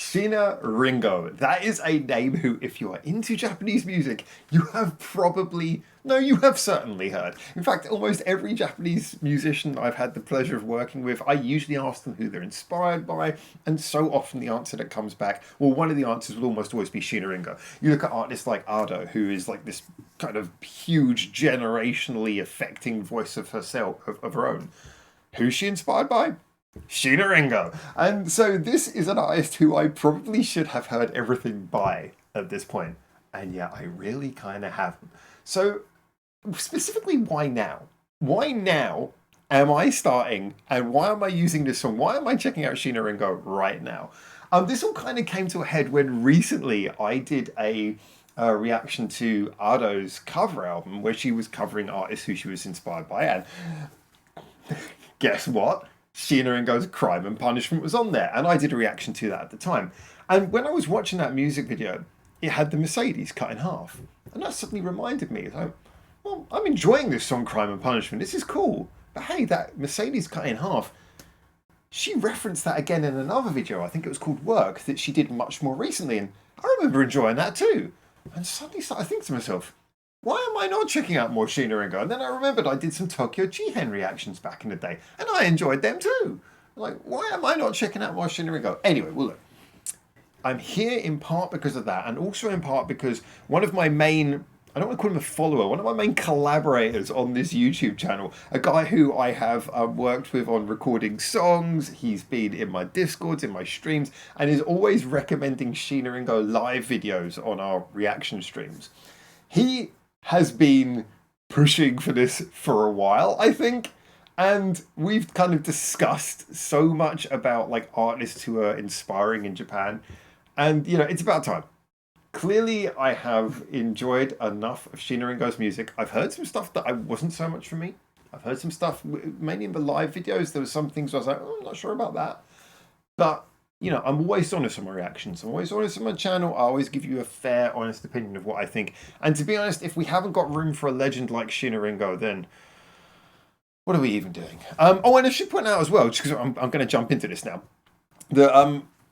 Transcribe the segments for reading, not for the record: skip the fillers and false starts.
Shina Ringo. That is a name who, if you are into Japanese music, you have probably, no, you have certainly heard. In fact, almost every Japanese musician I've had the pleasure of working with, I usually ask them who they're inspired by, and so often the answer that comes back, well, one of the answers will almost always be Shina Ringo. You look at artists like Ado, who is like this kind of huge, generationally affecting voice of herself, of her own. Who's she inspired by? Shina Ringo. And so this is an artist who I probably should have heard everything by at this point. And yet I really kind of haven't. So specifically, why now? Why now am I starting and why am I using this song? Why am I checking out Shina Ringo right now? This all kind of came to a head when recently I did a reaction to Ado's cover album where she was covering artists who she was inspired by. And guess what? Shina Ringo's Crime and Punishment was on there, and I did a reaction to that at the time. And when I was watching that music video, it had the Mercedes cut in half. And that suddenly reminded me, like, well, I'm enjoying this song, Crime and Punishment. This is cool. But hey, that Mercedes cut in half, she referenced that again in another video, I think it was called Work, that she did much more recently. And I remember enjoying that too. And suddenly started thinking to myself, why am I not checking out more Shina Ringo? And then I remembered I did some Tokyo Jihen reactions back in the day, and I enjoyed them too. Like, why am I not checking out more Shina Ringo? Anyway, well, look, I'm here in part because of that, and also in part because one of my main, I don't want to call him a follower, one of my main collaborators on this YouTube channel, a guy who I have worked with on recording songs, he's been in my Discords, in my streams, and is always recommending Shina Ringo live videos on our reaction streams. He has been pushing for this for a while, I think, and we've kind of discussed so much about like artists who are inspiring in Japan, and you know, it's about time. Clearly, I have enjoyed enough of Shina Ringo's music. I've heard some stuff that I wasn't so much for me. I've heard some stuff, mainly in the live videos. There were some things where I was like, oh, I'm not sure about that. But, you know, I'm always honest on my reactions. I'm always honest on my channel. I always give you a fair, honest opinion of what I think. And to be honest, if we haven't got room for a legend like Shina Ringo, then what are we even doing? Oh, and I should point out as well, just because I'm going to jump into this now, that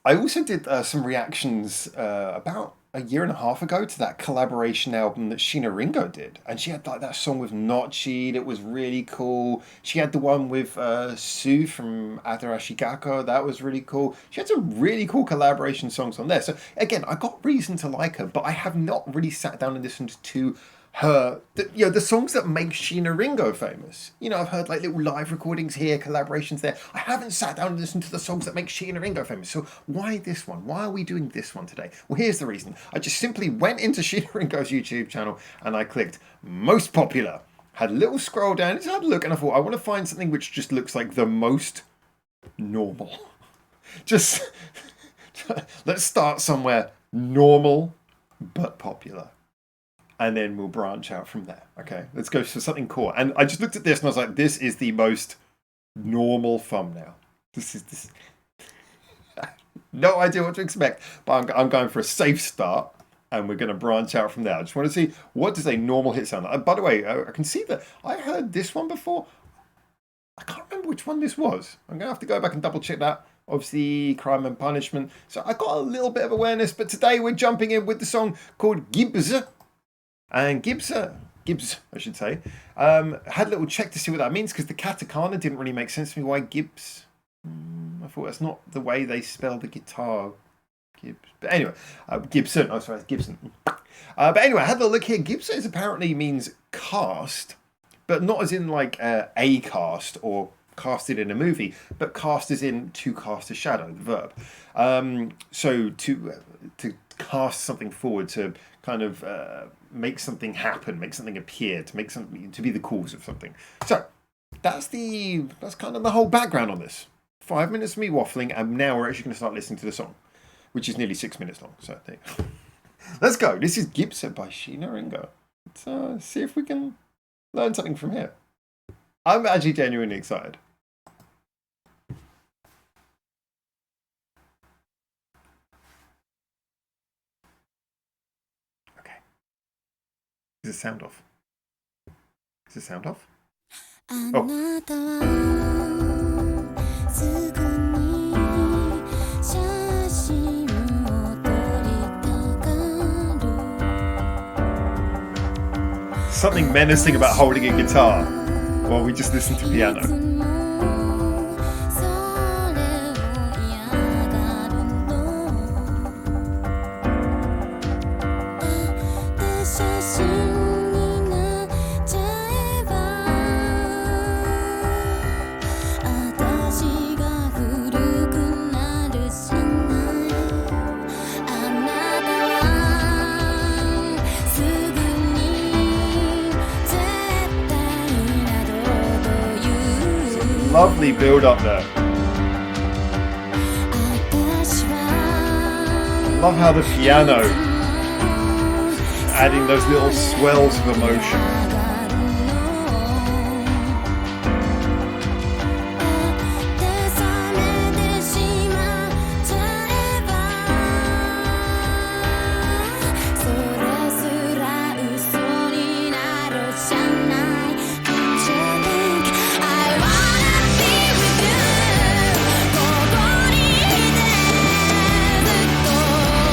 I also did some reactions about a year and a half ago to that collaboration album that Shina Ringo did. And she had like that song with Notchi that was really cool. She had the one with Sue from Adarashi Gakko. That was really cool. She had some really cool collaboration songs on there. So again, I got reason to like her, but I have not really sat down and listened to her, the songs that make Shina Ringo famous. You know, I've heard like little live recordings here, collaborations there. I haven't sat down and listened to the songs that make Shina Ringo famous. So why this one? Why are we doing this one today? Well, here's the reason. I just simply went into Shina Ringo's YouTube channel and I clicked most popular. Had a little scroll down, just had a look, and I thought, I want to find something which just looks like the most normal. Just, let's start somewhere normal but popular. And then we'll branch out from there. Okay, let's go for something cool. And I just looked at this and I was like, this is the most normal thumbnail. This is no idea what to expect, but I'm going for a safe start, and we're going to branch out from there. I just want to see, what does a normal hit sound like? By the way, I can see that I heard this one before. I can't remember which one this was. I'm going to have to go back and double check that. Obviously, Crime and Punishment. So I got a little bit of awareness, but today we're jumping in with the song called Gibbs. And Gibbs, I should say, had a little check to see what that means, because the katakana didn't really make sense to me. Why Gibbs? I thought that's not the way they spell the guitar. Gibbs. But anyway, Gibson. Oh, sorry, Gibson. But anyway, I had a look here. Gibson apparently means cast, but not as in like a cast or casted in a movie, but cast as in to cast a shadow, the verb. So to cast something forward, to kind of make something happen, make something appear, to make something, to be the cause of something. So that's kind of the whole background on this. 5 minutes of me waffling, and now we're actually going to start listening to the song, which is nearly 6 minutes long. So there you go. Let's go. This is Gibson by Shina Ringo. Let's see if we can learn something from here. I'm actually genuinely excited. Okay. Is the sound off? Is the sound off? Oh. something menacing about holding a guitar while we just listen to piano. Lovely build up there. Love how the piano adding those little swells of emotion.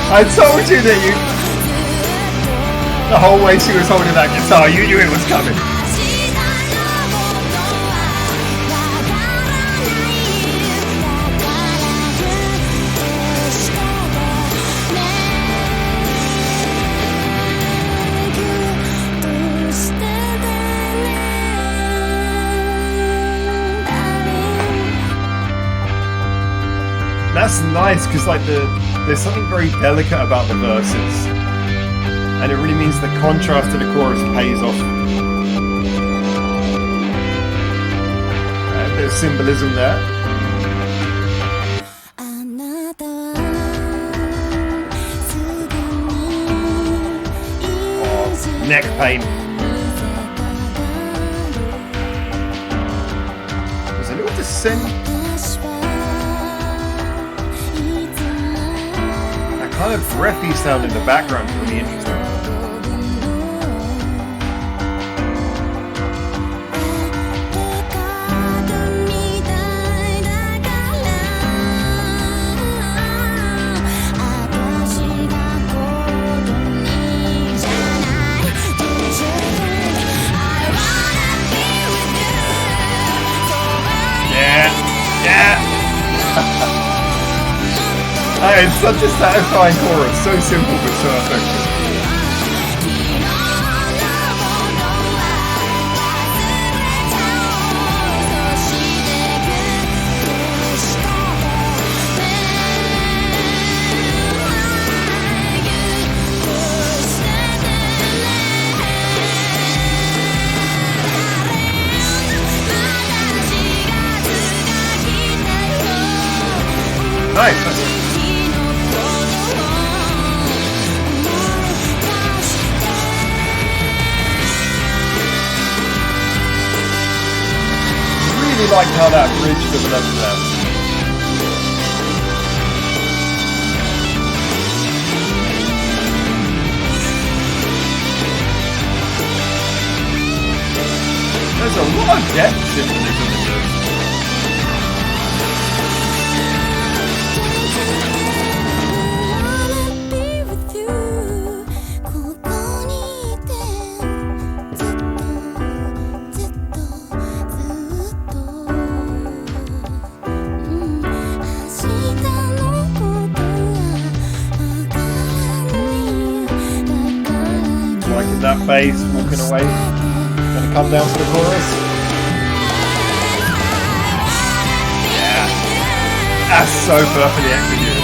I told you that the whole way she was holding that guitar, you knew it was coming. That's nice because like there's something very delicate about the verses, and it really means the contrast to the chorus pays off. And there's symbolism there. Oh, neck pain. There's a little descent. Kind of breathy sound in the background, really interesting. It's such a satisfying chorus, so simple but so effective. Nice. I really like how that bridge develops there. There's a lot of depth symbolism in this. That bass walking away, gonna come down to the chorus. Yeah, that's so perfectly executed.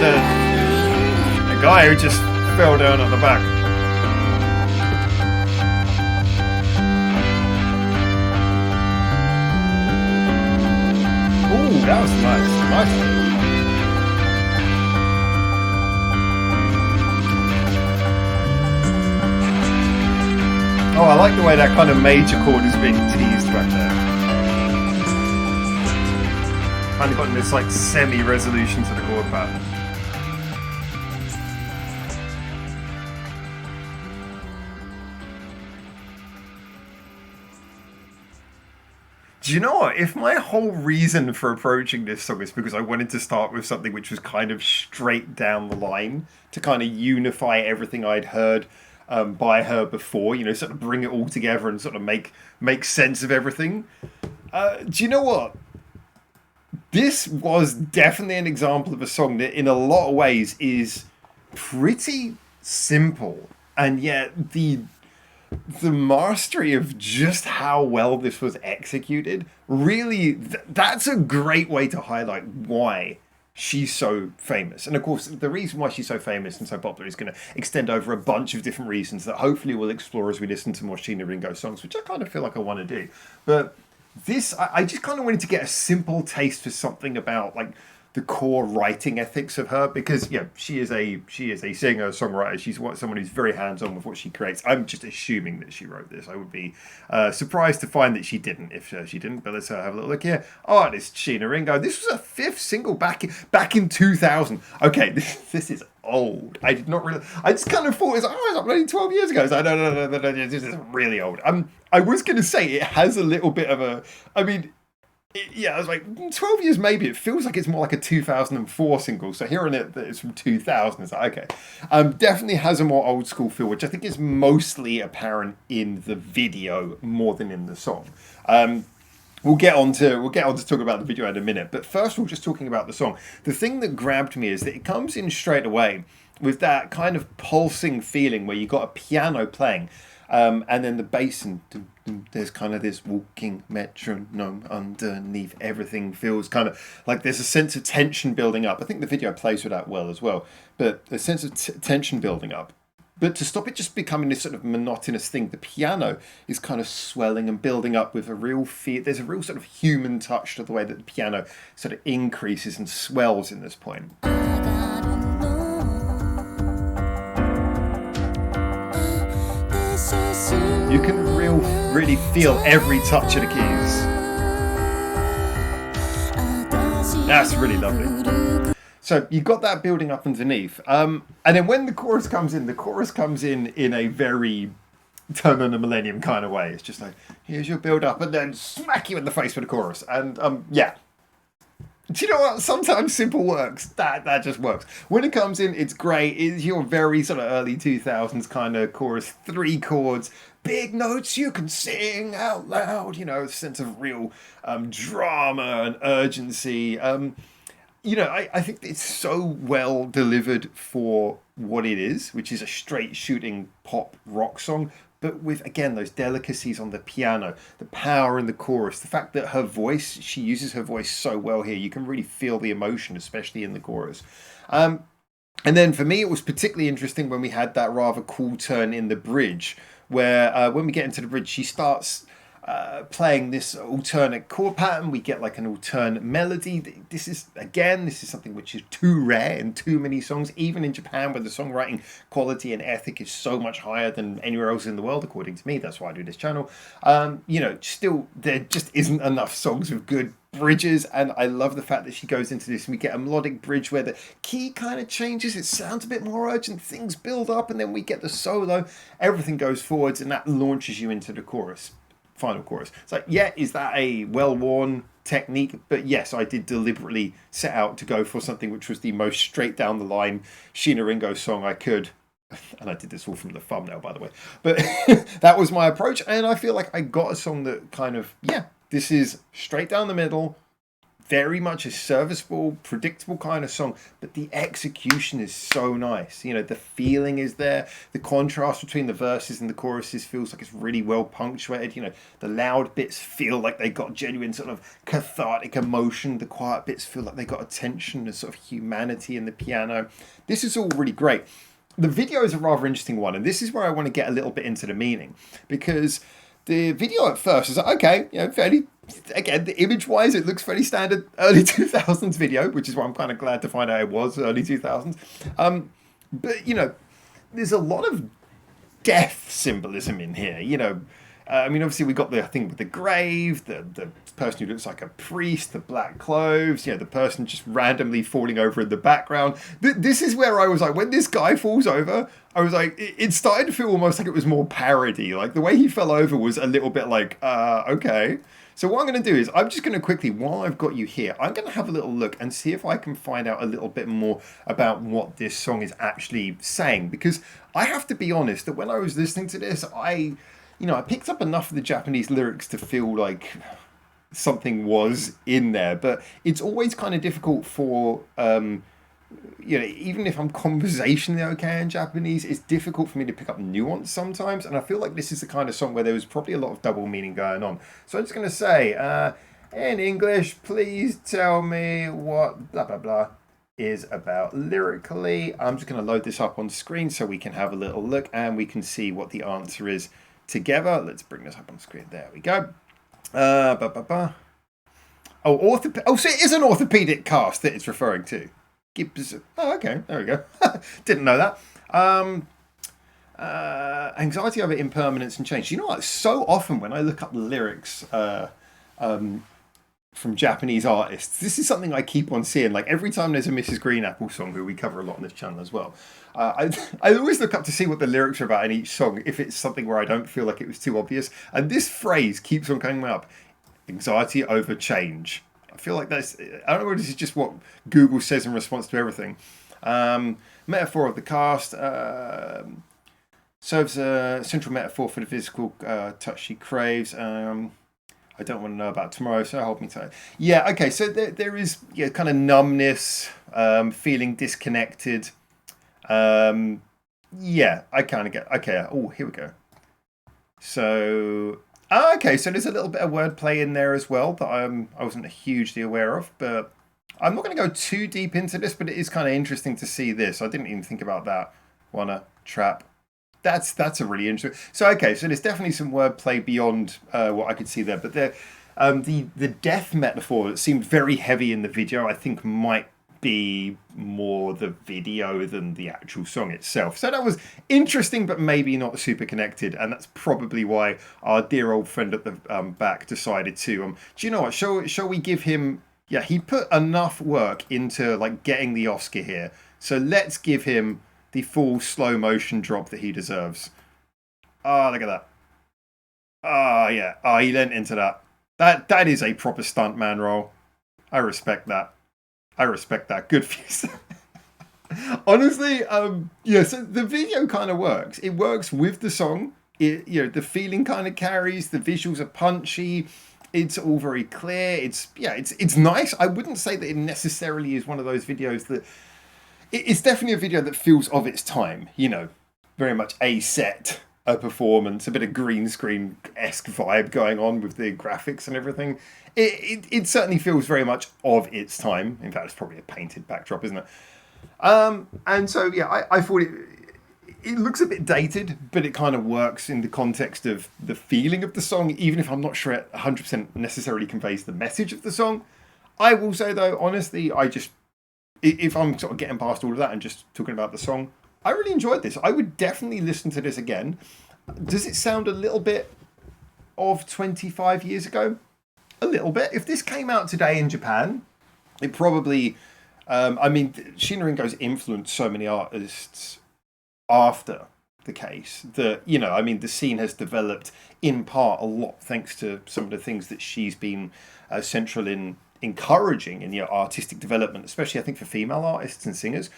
The guy who just fell down at the back. Ooh, that was nice. Nice. Oh, I like the way that kind of major chord is being teased right there. kind of gotten this like semi-resolution to the chord pattern. Do you know what? If my whole reason for approaching this song is because I wanted to start with something which was kind of straight down the line to kind of unify everything I'd heard by her before, you know, sort of bring it all together and sort of make sense of everything. Do you know what? This was definitely an example of a song that in a lot of ways is pretty simple, and yet the mastery of just how well this was executed really that's a great way to highlight why she's so famous. And of course the reason why she's so famous and so popular is going to extend over a bunch of different reasons that hopefully we'll explore as we listen to more Sheena Ringo songs, which I kind of feel like I want to do. But this I just kind of wanted to get a simple taste for something about like the core writing ethics of her, because she is a singer songwriter. She's someone who's very hands on with what she creates. I'm just assuming that she wrote this. I would be surprised to find that she didn't. If she didn't, but let's have a little look here. Artist Sheena Ringo. This was a fifth single back in 2000. Okay, this is old. I did not really. I just kind of thought it's uploaded 12 years ago. So no, this is really old. I was going to say it has a little bit of a. I mean. I was like, 12 years maybe. It feels like it's more like a 2004 single. So hearing it that it's from 2000, it's like, okay. Definitely has a more old school feel, which I think is mostly apparent in the video more than in the song. We'll get on to talk about the video in a minute. But first of all, just talking about the song. The thing that grabbed me is that it comes in straight away with that kind of pulsing feeling where you got a piano playing. And then the bass and there's kind of this walking metronome underneath. Everything feels kind of like there's a sense of tension building up. I think the video plays with that well as well. But a sense of tension building up. But to stop it just becoming this sort of monotonous thing, the piano is kind of swelling and building up with a real feel. There's a real sort of human touch to the way that the piano sort of increases and swells in this point. You can really feel every touch of the keys. That's really lovely. So you got that building up underneath. And then when the chorus comes in a very Turn on the Millennium kind of way. It's just like, here's your build up and then smack you in the face with the chorus. And do you know what? Sometimes simple works. That just works. When it comes in, it's great. It's your very sort of early 2000s kind of chorus. 3 chords, big notes you can sing out loud. You know, a sense of real drama and urgency. I think it's so well delivered for what it is, which is a straight shooting pop rock song. But with, again, those delicacies on the piano, the power in the chorus, the fact that she uses her voice so well here. You can really feel the emotion, especially in the chorus. And then for me, it was particularly interesting when we had that rather cool turn in the bridge, where when we get into the bridge, she starts playing this alternate chord pattern. We get like an alternate melody. This is something which is too rare in too many songs, even in Japan, where the songwriting quality and ethic is so much higher than anywhere else in the world, according to me. That's why I do this channel. Still, there just isn't enough songs with good bridges, and I love the fact that she goes into this and we get a melodic bridge where the key kind of changes. It sounds a bit more urgent, things build up, and then we get the solo. Everything goes forwards, and that launches you into the final chorus. It's like, is that a well-worn technique? But yes, I did deliberately set out to go for something which was the most straight down the line Sheena Ringo song I could. And I did this all from the thumbnail, by the way. But that was my approach, and I feel like I got a song that kind of, this is straight down the middle, very much a serviceable, predictable kind of song, but the execution is so nice. You know, the feeling is there. The contrast between the verses and the choruses feels like it's really well punctuated. You know, the loud bits feel like they got genuine sort of cathartic emotion. The quiet bits feel like they got attention and sort of humanity in the piano. This is all really great. The video is a rather interesting one, and this is where I want to get a little bit into the meaning, because the video at first is like, okay, fairly, again, the image-wise, it looks fairly standard early 2000s video, which is why I'm kind of glad to find out it was early 2000s. But, there's a lot of death symbolism in here. I mean, obviously, we got the thing with the grave, the person who looks like a priest, the black clothes, the person just randomly falling over in the background. This is where I was like, when this guy falls over, I was like, it started to feel almost like it was more parody. Like the way he fell over was a little bit like, okay. So what I'm going to do is I'm just going to quickly, while I've got you here, I'm going to have a little look and see if I can find out a little bit more about what this song is actually saying. Because I have to be honest that when I was listening to this, I picked up enough of the Japanese lyrics to feel like something was in there, but it's always kind of difficult for even if I'm conversationally okay in Japanese, it's difficult for me to pick up nuance sometimes, and I feel like this is the kind of song where there was probably a lot of double meaning going on. So I'm just going to say, in English, please tell me what blah blah blah is about lyrically. I'm just going to load this up on screen so we can have a little look and we can see what the answer is together. Let's bring this up on screen. There we go. Oh, so it is an orthopedic cast that it's referring to. Gibbs. Oh, okay. There we go. Didn't know that. Anxiety over impermanence and change. You know what? So often when I look up lyrics from Japanese artists, this is something I keep on seeing. Like every time there's a Mrs. Green Apple song, who we cover a lot on this channel as well, I always look up to see what the lyrics are about in each song, if it's something where I don't feel like it was too obvious. And this phrase keeps on coming up. Anxiety over change. I feel like that's, I don't know whether this is just what Google says in response to everything. Metaphor of the cast serves a central metaphor for the physical touch she craves. I don't want to know about tomorrow, so hold me tight. Yeah, okay, so there is kind of numbness, feeling disconnected. Yeah, I kind of get, okay, oh, here we go. So... okay, so there's a little bit of wordplay in there as well that I wasn't hugely aware of, but I'm not going to go too deep into this, but it is kind of interesting to see this. I didn't even think about that. Wanna trap. That's a really interesting. So okay, so there's definitely some wordplay beyond what I could see there, but the death metaphor that seemed very heavy in the video, I think might be more the video than the actual song itself. So that was interesting, but maybe not super connected, and that's probably why our dear old friend at the back decided to. Do you know what? Shall we give him? Yeah, he put enough work into like getting the Oscar here, so let's give him the full slow motion drop that he deserves. Ah, look at that. Ah, yeah. Ah, he leant into that. That is a proper stuntman role. I respect that. Good for you. Honestly, yeah, so the video kind of works. It works with the song. The feeling kind of carries. The visuals are punchy. It's all very clear. It's nice. I wouldn't say that it necessarily is one of those videos that... It's definitely a video that feels of its time. Very much a performance, a bit of green screen-esque vibe going on with the graphics and everything. It certainly feels very much of its time. In fact, it's probably a painted backdrop, isn't it? And so, yeah, I thought it looks a bit dated, but it kind of works in the context of the feeling of the song, even if I'm not sure it 100% necessarily conveys the message of the song. I will say, though, honestly, if I'm sort of getting past all of that and just talking about the song, I really enjoyed this. I would definitely listen to this again. Does it sound a little bit of 25 years ago? A little bit. If this came out today in Japan, it probably... Sheena Ringo's influenced so many artists after the case that, the scene has developed in part a lot thanks to some of the things that she's been central in encouraging in artistic development, especially I think for female artists and singers.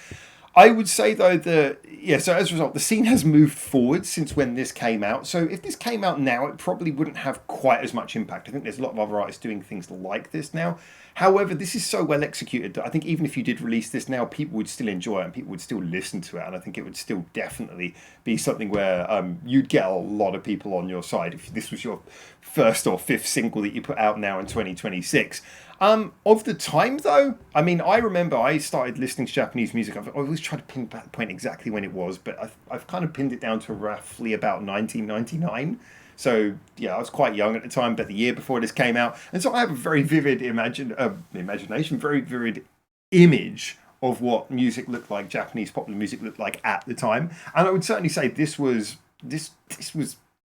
I would say though that, so as a result, the scene has moved forward since when this came out. So if this came out now, it probably wouldn't have quite as much impact. I think there's a lot of other artists doing things like this now. However, this is so well executed that I think even if you did release this now, people would still enjoy it and people would still listen to it. And I think it would still definitely be something where you'd get a lot of people on your side if this was your first or fifth single that you put out now in 2026. Of the time, though, I remember I started listening to Japanese music. I've always tried to pinpoint exactly when it was, but I've kind of pinned it down to roughly about 1999. So, I was quite young at the time, but the year before this came out. And so I have a very vivid imagination, very vivid image of what music looked like, Japanese popular music looked like at the time. And I would certainly say this was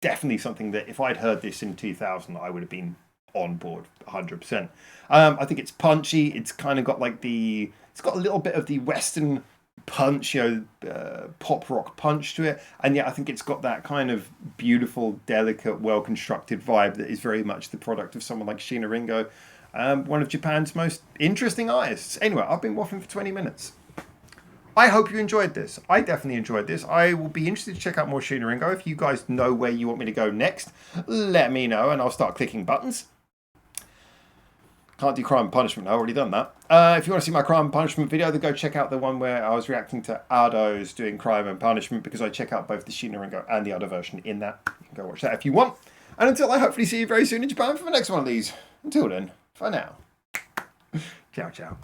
definitely something that if I'd heard this in 2000, I would have been on board 100%. I think it's punchy. It's kind of got like it's got a little bit of the Western punch, pop rock punch to it, and yet I think it's got that kind of beautiful, delicate, well constructed vibe that is very much the product of someone like Sheena Ringo, one of Japan's most interesting artists. Anyway, I've been waffling for 20 minutes. I hope you enjoyed this. I definitely enjoyed this. I will be interested to check out more Sheena Ringo. If you guys know where you want me to go next, let me know and I'll start clicking buttons. Can't do Crime and Punishment. I've already done that. If you want to see my Crime and Punishment video, then go check out the one where I was reacting to Ado's doing Crime and Punishment, because I check out both the Sheena Ringo and the Ado version in that. You can go watch that if you want. And until I hopefully see you very soon in Japan for the next one of these. Until then, for now. Ciao, ciao.